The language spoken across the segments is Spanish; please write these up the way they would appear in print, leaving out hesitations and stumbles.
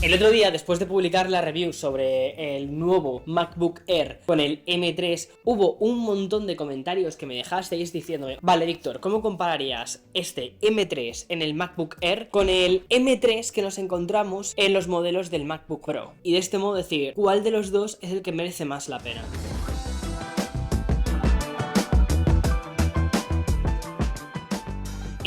El otro día, después de publicar la review sobre el nuevo MacBook Air con el M3, hubo un montón de comentarios que me dejasteis diciéndome: vale, Víctor, ¿cómo compararías este M3 en el MacBook Air con el M3 que nos encontramos en los modelos del MacBook Pro? Y de este modo decir, ¿cuál de los dos es el que merece más la pena?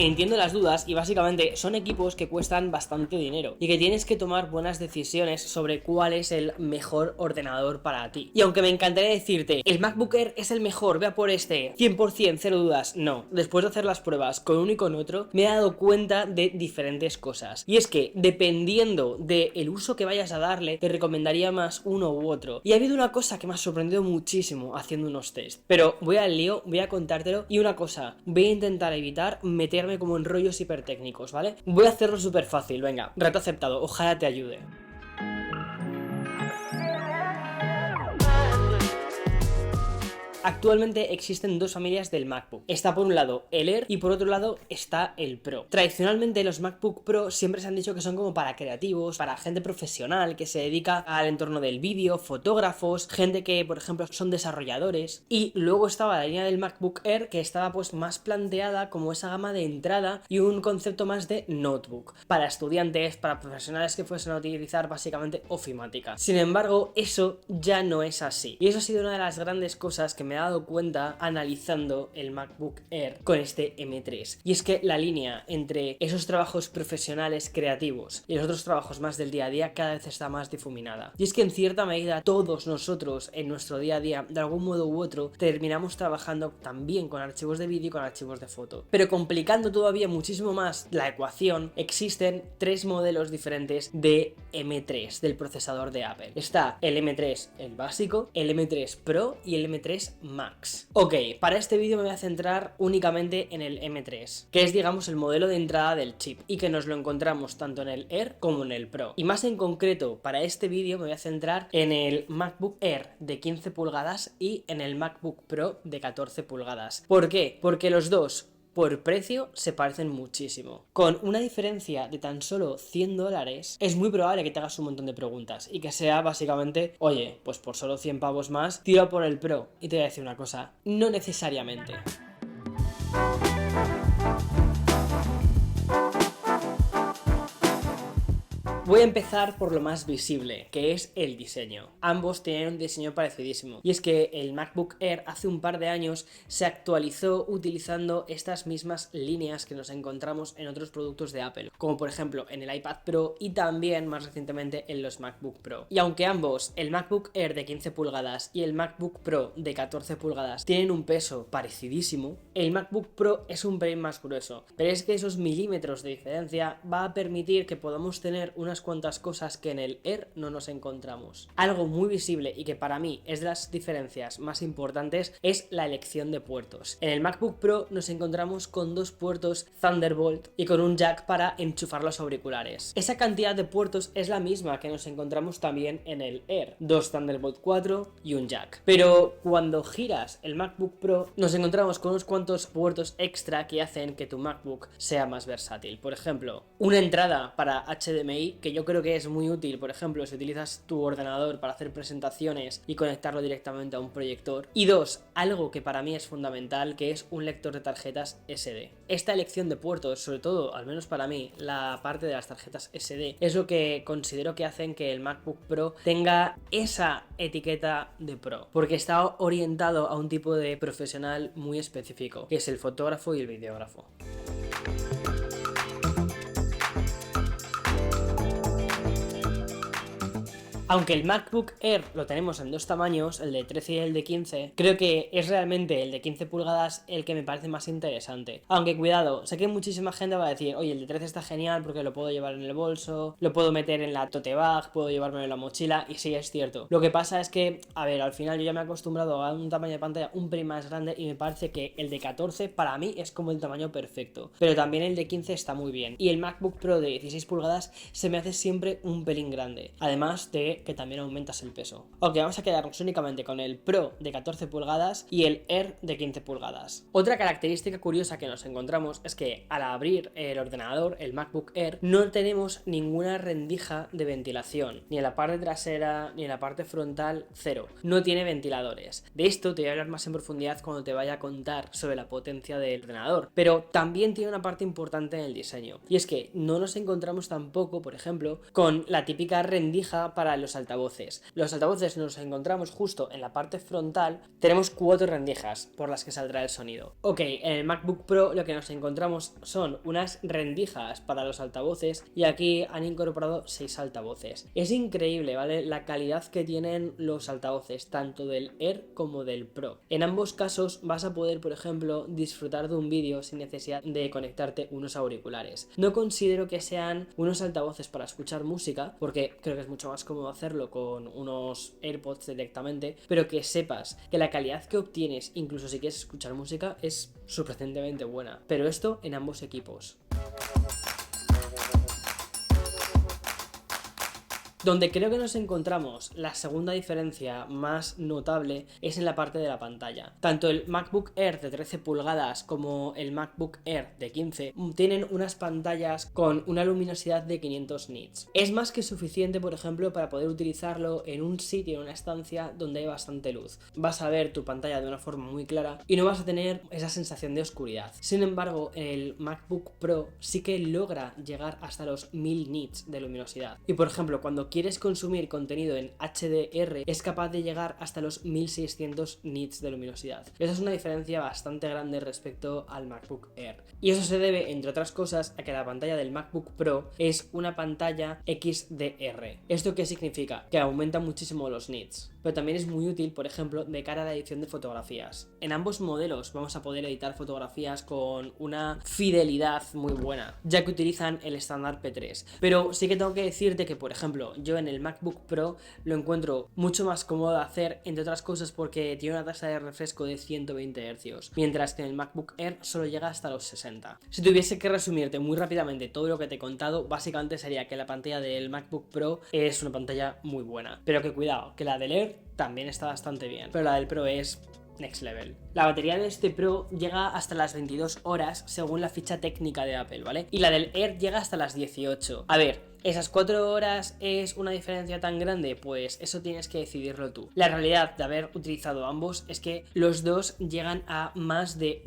Entiendo las dudas y básicamente son equipos que cuestan bastante dinero y que tienes que tomar buenas decisiones sobre cuál es el mejor ordenador para ti. Y aunque me encantaría decirte, el MacBook Air es el mejor, vea por este, 100%, cero dudas, no. Después de hacer las pruebas con uno y con otro, me he dado cuenta de diferentes cosas. Y es que, dependiendo del uso que vayas a darle, te recomendaría más uno u otro. Y ha habido una cosa que me ha sorprendido muchísimo haciendo unos test. Pero voy al lío, voy a contártelo. Y una cosa, voy a intentar evitar meterme como en rollos hipertécnicos, ¿vale? Voy a hacerlo súper fácil, venga, reto aceptado, ojalá te ayude. Actualmente existen dos familias del MacBook. Está por un lado el Air y por otro lado está el Pro. Tradicionalmente los MacBook Pro siempre se han dicho que son como para creativos, para gente profesional que se dedica al entorno del vídeo, fotógrafos, gente que por ejemplo son desarrolladores. Y luego estaba la línea del MacBook Air que estaba pues más planteada como esa gama de entrada y un concepto más de notebook para estudiantes, para profesionales que fuesen a utilizar básicamente ofimática. Sin embargo, eso ya no es así. Y eso ha sido una de las grandes cosas que me he dado cuenta analizando el MacBook Air con este M3. Y es que la línea entre esos trabajos profesionales creativos y los otros trabajos más del día a día cada vez está más difuminada. Y es que en cierta medida todos nosotros en nuestro día a día, de algún modo u otro, terminamos trabajando también con archivos de vídeo y con archivos de foto. Pero complicando todavía muchísimo más la ecuación, existen tres modelos diferentes de M3, del procesador de Apple. Está el M3, el básico, el M3 Pro y el M3 Max. Ok, para este vídeo me voy a centrar únicamente en el M3, que es digamos el modelo de entrada del chip y que nos lo encontramos tanto en el Air como en el Pro. Y más en concreto, para este vídeo me voy a centrar en el MacBook Air de 15 pulgadas y en el MacBook Pro de 14 pulgadas. ¿Por qué? Porque los dos por precio se parecen muchísimo. Con una diferencia de tan solo $100, es muy probable que te hagas un montón de preguntas y que sea básicamente, oye, pues por solo 100 pavos más, tiro por el Pro. Y te voy a decir una cosa, no necesariamente. Voy a empezar por lo más visible, que es el diseño. Ambos tienen un diseño parecidísimo. Y es que el MacBook Air hace un par de años se actualizó utilizando estas mismas líneas que nos encontramos en otros productos de Apple, como por ejemplo en el iPad Pro y también más recientemente en los MacBook Pro. Y aunque ambos, el MacBook Air de 15 pulgadas y el MacBook Pro de 14 pulgadas, tienen un peso parecidísimo, el MacBook Pro es un pelín más grueso. Pero es que esos milímetros de diferencia va a permitir que podamos tener unas cuantas cosas que en el Air no nos encontramos. Algo muy visible y que para mí es de las diferencias más importantes es la elección de puertos. En el MacBook Pro nos encontramos con dos puertos Thunderbolt y con un jack para enchufar los auriculares. Esa cantidad de puertos es la misma que nos encontramos también en el Air, dos Thunderbolt 4 y un jack. Pero cuando giras el MacBook Pro nos encontramos con unos cuantos puertos extra que hacen que tu MacBook sea más versátil. Por ejemplo, una entrada para HDMI que yo creo que es muy útil, por ejemplo, si utilizas tu ordenador para hacer presentaciones y conectarlo directamente a un proyector. Y dos, algo que para mí es fundamental, que es un lector de tarjetas SD. Esta elección de puertos, sobre todo, al menos para mí, la parte de las tarjetas SD, es lo que considero que hacen que el MacBook Pro tenga esa etiqueta de Pro, porque está orientado a un tipo de profesional muy específico, que es el fotógrafo y el videógrafo. Aunque el MacBook Air lo tenemos en dos tamaños, el de 13 y el de 15, creo que es realmente el de 15 pulgadas el que me parece más interesante. Aunque cuidado, sé que muchísima gente va a decir, oye, el de 13 está genial porque lo puedo llevar en el bolso, lo puedo meter en la tote bag, puedo llevármelo en la mochila, y sí, es cierto. Lo que pasa es que, a ver, al final yo ya me he acostumbrado a un tamaño de pantalla un pelín más grande y me parece que el de 14 para mí es como el tamaño perfecto. Pero también el de 15 está muy bien. Y el MacBook Pro de 16 pulgadas se me hace siempre un pelín grande. Además de signifique que también aumentas el peso. Ok, vamos a quedarnos únicamente con el Pro de 14 pulgadas y el Air de 15 pulgadas. Otra característica curiosa que nos encontramos es que al abrir el ordenador, el MacBook Air, no tenemos ninguna rendija de ventilación, ni en la parte trasera ni en la parte frontal, cero. No tiene ventiladores. De esto te voy a hablar más en profundidad cuando te vaya a contar sobre la potencia del ordenador, pero también tiene una parte importante en el diseño, y es que no nos encontramos tampoco, por ejemplo, con la típica rendija para los altavoces. Los altavoces nos encontramos justo en la parte frontal, tenemos 4 rendijas por las que saldrá el sonido. Ok, en el MacBook Pro lo que nos encontramos son unas rendijas para los altavoces y aquí han incorporado 6 altavoces. Es increíble, ¿vale? La calidad que tienen los altavoces, tanto del Air como del Pro. En ambos casos vas a poder, por ejemplo, disfrutar de un vídeo sin necesidad de conectarte unos auriculares. No considero que sean unos altavoces para escuchar música, porque creo que es mucho más cómodo hacerlo con unos AirPods directamente, pero que sepas que la calidad que obtienes, incluso si quieres escuchar música, es sorprendentemente buena. Pero esto en ambos equipos. Donde creo que nos encontramos la segunda diferencia más notable es en la parte de la pantalla. Tanto el MacBook Air de 13 pulgadas como el MacBook Air de 15 tienen unas pantallas con una luminosidad de 500 nits. Es más que suficiente, por ejemplo, para poder utilizarlo en un sitio, en una estancia donde hay bastante luz. Vas a ver tu pantalla de una forma muy clara y no vas a tener esa sensación de oscuridad. Sin embargo, el MacBook Pro sí que logra llegar hasta los 1000 nits de luminosidad. Y por ejemplo, cuando quieres consumir contenido en HDR, es capaz de llegar hasta los 1600 nits de luminosidad. Esa es una diferencia bastante grande respecto al MacBook Air. Y eso se debe, entre otras cosas, a que la pantalla del MacBook Pro es una pantalla XDR. ¿Esto qué significa? Que aumenta muchísimo los nits. Pero también es muy útil, por ejemplo, de cara a la edición de fotografías. En ambos modelos vamos a poder editar fotografías con una fidelidad muy buena, ya que utilizan el estándar P3. Pero sí que tengo que decirte que, por ejemplo, yo en el MacBook Pro lo encuentro mucho más cómodo de hacer, entre otras cosas porque tiene una tasa de refresco de 120 Hz, mientras que en el MacBook Air solo llega hasta los 60. Si tuviese que resumirte muy rápidamente todo lo que te he contado, básicamente sería que la pantalla del MacBook Pro es una pantalla muy buena, pero que cuidado, que la del Air también está bastante bien, pero la del Pro es next level. La batería de este Pro llega hasta las 22 horas según la ficha técnica de Apple, ¿vale? Y la del Air llega hasta las 18. A ver, ¿esas 4 horas es una diferencia tan grande? Pues eso tienes que decidirlo tú. La realidad de haber utilizado ambos es que los dos llegan a más de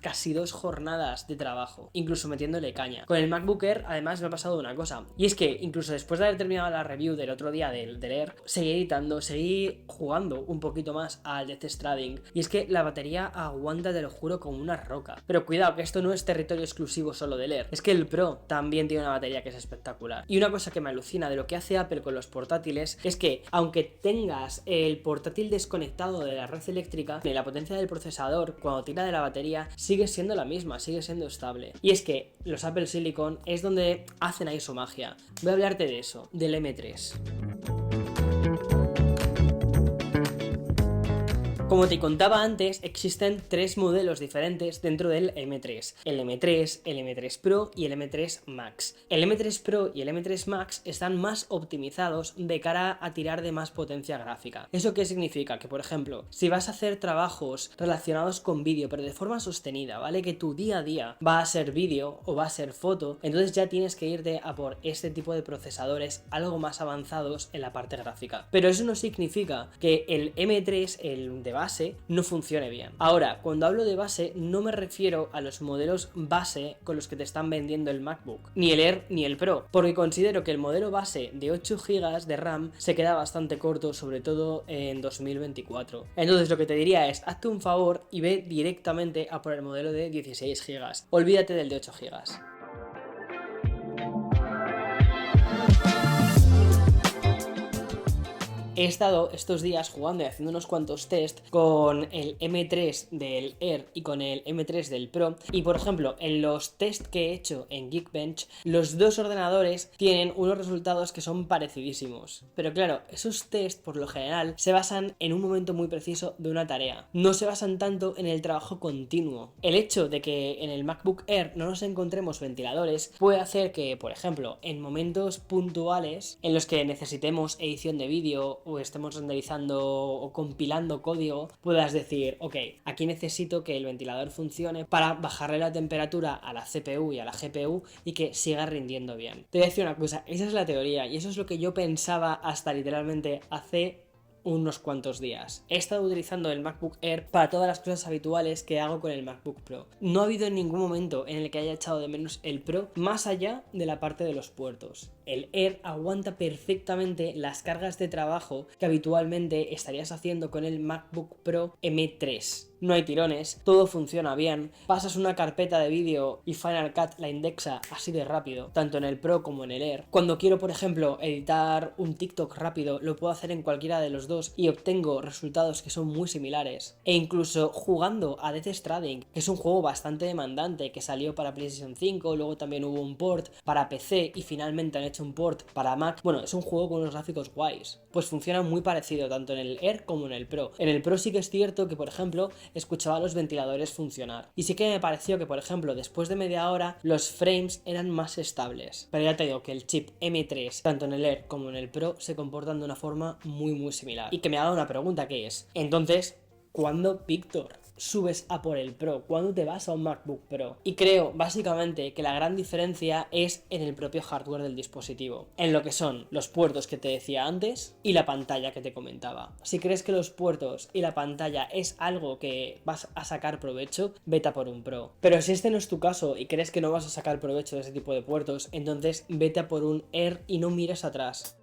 casi 2 jornadas de trabajo, incluso metiéndole caña. Con el MacBook Air además me ha pasado una cosa, y es que incluso después de haber terminado la review del otro día del Air, seguí editando, seguí jugando un poquito más al Death Stranding, y es que la batería aguanta, te lo juro, como una roca. Pero cuidado, que esto no es territorio exclusivo solo del Air, es que el Pro también tiene una batería que es espectacular. Y una cosa que me alucina de lo que hace Apple con los portátiles es que, aunque tengas el portátil desconectado de la red eléctrica, la potencia del procesador cuando tira de la batería sigue siendo la misma, sigue siendo estable. Y es que los Apple Silicon es donde hacen ahí su magia. Voy a hablarte de eso, del M3. Como te contaba antes, existen 3 modelos diferentes dentro del M3. El M3, el M3 Pro y el M3 Max. El M3 Pro y el M3 Max están más optimizados de cara a tirar de más potencia gráfica. ¿Eso qué significa? Que, por ejemplo, si vas a hacer trabajos relacionados con vídeo, pero de forma sostenida, ¿vale? Que tu día a día va a ser vídeo o va a ser foto, entonces ya tienes que irte a por este tipo de procesadores algo más avanzados en la parte gráfica. Pero eso no significa que el M3, el de base, no funcione bien. Ahora, cuando hablo de base, no me refiero a los modelos base con los que te están vendiendo el MacBook, ni el Air ni el Pro, porque considero que el modelo base de 8 GB de RAM se queda bastante corto, sobre todo en 2024. Entonces lo que te diría es, hazte un favor y ve directamente a por el modelo de 16 GB. Olvídate del de 8 GB. He estado estos días jugando y haciendo unos cuantos test con el M3 del Air y con el M3 del Pro, y por ejemplo, en los test que he hecho en Geekbench, los dos ordenadores tienen unos resultados que son parecidísimos. Pero claro, esos test por lo general se basan en un momento muy preciso de una tarea, no se basan tanto en el trabajo continuo. El hecho de que en el MacBook Air no nos encontremos ventiladores puede hacer que, por ejemplo, en momentos puntuales en los que necesitemos edición de vídeo o estemos renderizando o compilando código, puedas decir, ok, aquí necesito que el ventilador funcione para bajarle la temperatura a la CPU y a la GPU y que siga rindiendo bien. Te voy a decir una cosa, esa es la teoría y eso es lo que yo pensaba hasta literalmente hace unos cuantos días. He estado utilizando el MacBook Air para todas las cosas habituales que hago con el MacBook Pro. No ha habido ningún momento en el que haya echado de menos el Pro más allá de la parte de los puertos. El Air aguanta perfectamente las cargas de trabajo que habitualmente estarías haciendo con el MacBook Pro M3. No hay tirones, todo funciona bien, pasas una carpeta de vídeo y Final Cut la indexa así de rápido, tanto en el Pro como en el Air. Cuando quiero, por ejemplo, editar un TikTok rápido, lo puedo hacer en cualquiera de los dos y obtengo resultados que son muy similares. E incluso jugando a Death Stranding, que es un juego bastante demandante, que salió para PlayStation 5, luego también hubo un port para PC y finalmente han hecho un port para Mac. Bueno, es un juego con unos gráficos guays. Pues funciona muy parecido tanto en el Air como en el Pro. En el Pro sí que es cierto que, por ejemplo, escuchaba los ventiladores funcionar. Y sí que me pareció que, por ejemplo, después de media hora, los frames eran más estables. Pero ya te digo que el chip M3, tanto en el Air como en el Pro, se comportan de una forma muy similar. Y que me haga una pregunta, que es, entonces, ¿cuándo, Víctor, subes a por el Pro? ¿Cuándo te vas a un MacBook Pro? Y creo, básicamente, que la gran diferencia es en el propio hardware del dispositivo, en lo que son los puertos que te decía antes y la pantalla que te comentaba. Si crees que los puertos y la pantalla es algo que vas a sacar provecho, vete a por un Pro. Pero si este no es tu caso y crees que no vas a sacar provecho de ese tipo de puertos, entonces vete a por un Air y no mires atrás.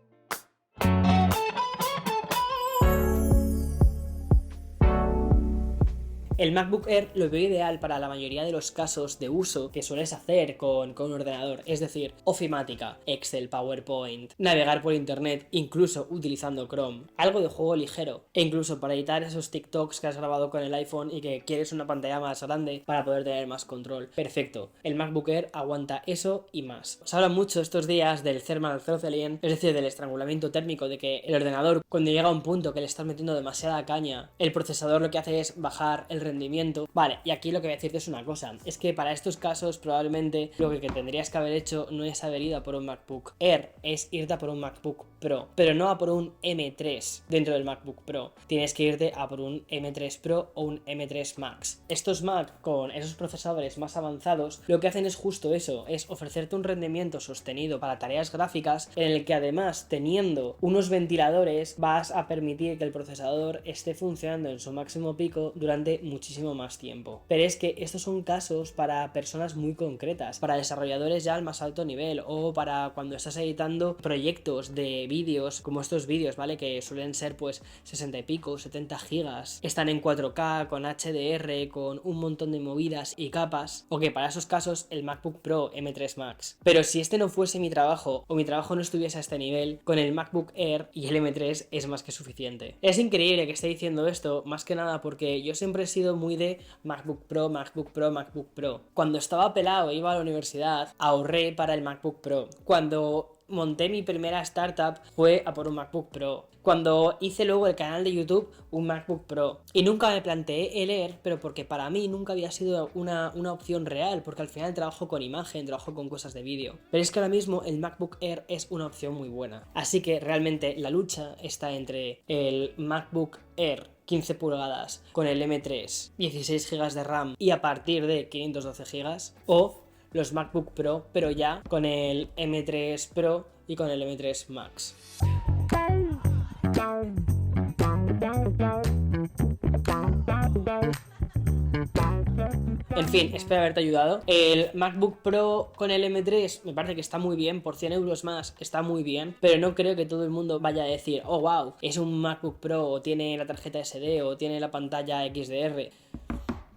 El MacBook Air lo veo ideal para la mayoría de los casos de uso que sueles hacer con un ordenador, es decir, ofimática, Excel, PowerPoint, navegar por internet, incluso utilizando Chrome, algo de juego ligero, e incluso para editar esos TikToks que has grabado con el iPhone y que quieres una pantalla más grande para poder tener más control. Perfecto, el MacBook Air aguanta eso y más. Se habla mucho estos días del thermal throttling, es decir, del estrangulamiento térmico, de que el ordenador, cuando llega a un punto que le estás metiendo demasiada caña, el procesador lo que hace es bajar el rendimiento. Vale, y aquí lo que voy a decirte es una cosa, es que para estos casos probablemente lo que tendrías que haber hecho no es haber ido a por un MacBook Air, es irte a por un MacBook Pro, pero no a por un M3 dentro del MacBook Pro, tienes que irte a por un M3 Pro o un M3 Max. Estos Mac con esos procesadores más avanzados lo que hacen es justo eso, es ofrecerte un rendimiento sostenido para tareas gráficas en el que además teniendo unos ventiladores vas a permitir que el procesador esté funcionando en su máximo pico durante muchísimo más tiempo. Pero es que estos son casos para personas muy concretas, para desarrolladores ya al más alto nivel o para cuando estás editando proyectos de vídeos como estos vídeos, ¿vale? Que suelen ser pues 60 y pico, 70 gigas, están en 4K, con HDR, con un montón de movidas y capas. Ok, para esos casos el MacBook Pro M3 Max. Pero si este no fuese mi trabajo o mi trabajo no estuviese a este nivel, con el MacBook Air y el M3 es más que suficiente. Es increíble que esté diciendo esto, más que nada porque yo siempre he sido muy de MacBook Pro, MacBook Pro, MacBook Pro. Cuando estaba pelado e iba a la universidad, ahorré para el MacBook Pro. Cuando monté mi primera startup fue a por un MacBook Pro. Cuando hice luego el canal de YouTube, un MacBook Pro. Y nunca me planteé el Air, pero porque para mí nunca había sido una opción real, porque al final trabajo con imagen, trabajo con cosas de vídeo. Pero es que ahora mismo el MacBook Air es una opción muy buena. Así que realmente la lucha está entre el MacBook Air 15 pulgadas con el M3, 16 GB de RAM y a partir de 512 GB, o los MacBook Pro, pero ya con el M3 Pro y con el M3 Max. En fin, espero haberte ayudado. El MacBook Pro con el M3 me parece que está muy bien, por 100 euros más está muy bien, pero no creo que todo el mundo vaya a decir, oh wow, es un MacBook Pro o tiene la tarjeta SD o tiene la pantalla XDR.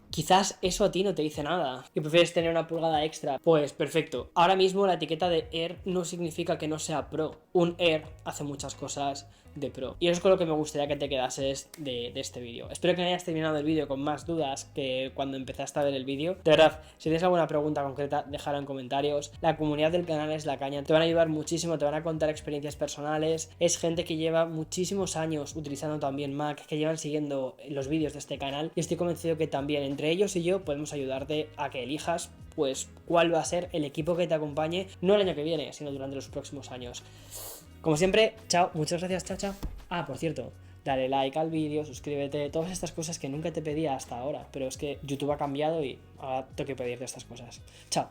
Quizás eso a ti no te dice nada, que prefieres tener una pulgada extra. Pues perfecto. Ahora mismo la etiqueta de Air no significa que no sea Pro. Un Air hace muchas cosas, de Pro. Y eso es con lo que me gustaría que te quedases de este vídeo. Espero que no hayas terminado el vídeo con más dudas que cuando empezaste a ver el vídeo. De verdad, si tienes alguna pregunta concreta, déjala en comentarios. La comunidad del canal es la caña, te van a ayudar muchísimo, te van a contar experiencias personales. Es gente que lleva muchísimos años utilizando también Mac, que llevan siguiendo los vídeos de este canal, y estoy convencido que también entre ellos y yo podemos ayudarte a que elijas pues cuál va a ser el equipo que te acompañe, no el año que viene, sino durante los próximos años. Como siempre, chao, muchas gracias, chao, chao. Ah, por cierto, dale like al vídeo, suscríbete, todas estas cosas que nunca te pedía hasta ahora, pero es que YouTube ha cambiado y ahora tengo que pedirte estas cosas. Chao.